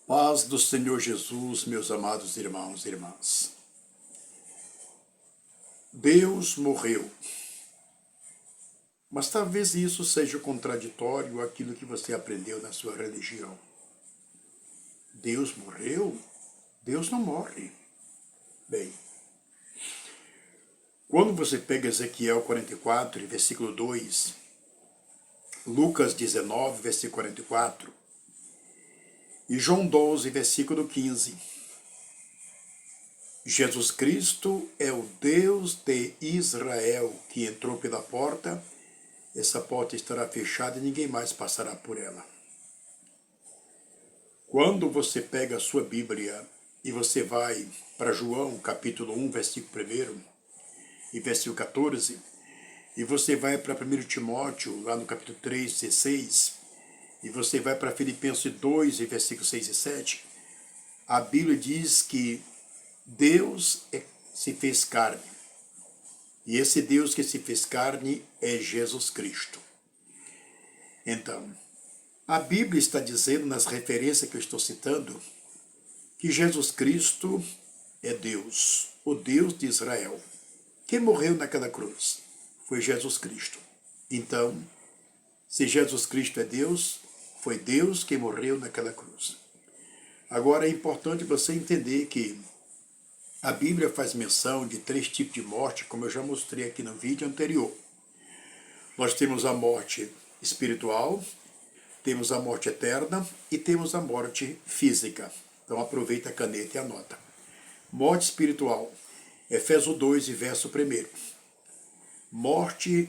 Paz do Senhor Jesus, meus amados irmãos e irmãs. Deus morreu. Mas talvez isso seja contraditório àquilo que você aprendeu na sua religião. Deus morreu? Deus não morre. Bem, quando você pega Ezequiel 44, versículo 2, Lucas 19, versículo 44, e João 12, versículo 15, Jesus Cristo é o Deus de Israel que entrou pela porta, essa porta estará fechada e ninguém mais passará por ela. Quando você pega a sua Bíblia e você vai para João, capítulo 1, versículo 1 e versículo 14, e você vai para 1 Timóteo, lá no capítulo 3, 16, e você vai para Filipenses 2, versículos 6 e 7, a Bíblia diz que Deus se fez carne. E esse Deus que se fez carne é Jesus Cristo. Então, a Bíblia está dizendo, nas referências que eu estou citando, que Jesus Cristo é Deus, o Deus de Israel. Quem morreu naquela cruz foi Jesus Cristo. Então, se Jesus Cristo é Deus, foi Deus que morreu naquela cruz. Agora é importante você entender que a Bíblia faz menção de 3 tipos de morte, como eu já mostrei aqui no vídeo anterior. Nós temos a morte espiritual, temos a morte eterna e temos a morte física. Então aproveita a caneta e anota. Morte espiritual, Efésios 2, verso 1. Morte,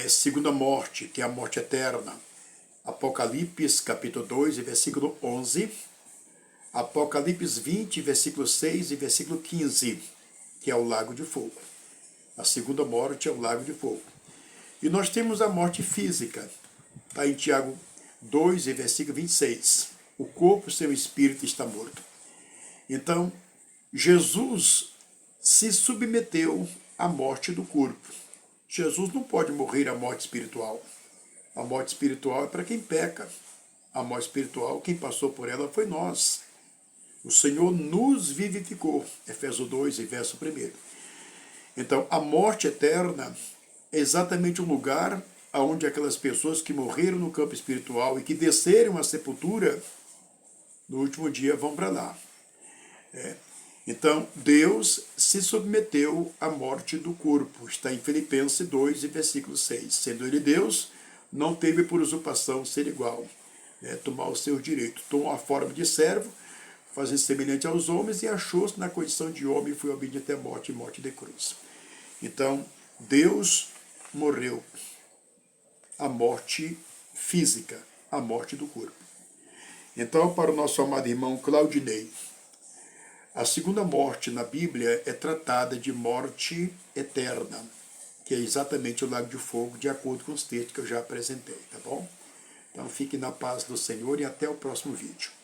segunda morte, que é a morte eterna, Apocalipse capítulo 2, versículo 11. Apocalipse 20, versículo 6 e versículo 15, que é o lago de fogo. A segunda morte é o lago de fogo. E nós temos a morte física. Está em Tiago 2, versículo 26. O corpo sem o espírito está morto. Então, Jesus se submeteu à morte do corpo. Jesus não pode morrer a morte espiritual. A morte espiritual é para quem peca. A morte espiritual, quem passou por ela foi nós. O Senhor nos vivificou, Efésios 2, verso 1. Então, a morte eterna é exatamente o lugar onde aquelas pessoas que morreram no campo espiritual e que desceram à sepultura, no último dia vão para lá. Então, Deus se submeteu à morte do corpo. Está em Filipenses 2, versículo 6. Sendo ele Deus, não teve por usurpação ser igual, tomar o seu direito. Tomou a forma de servo, fazer semelhante aos homens, e achou-se na condição de homem e foi obediente até a morte e morte de cruz. Então, Deus morreu a morte física, a morte do corpo. Então, para o nosso amado irmão Claudinei, a segunda morte na Bíblia é tratada de morte eterna, que é exatamente o lago de fogo, de acordo com os textos que eu já apresentei, tá bom? Então, fique na paz do Senhor e até o próximo vídeo.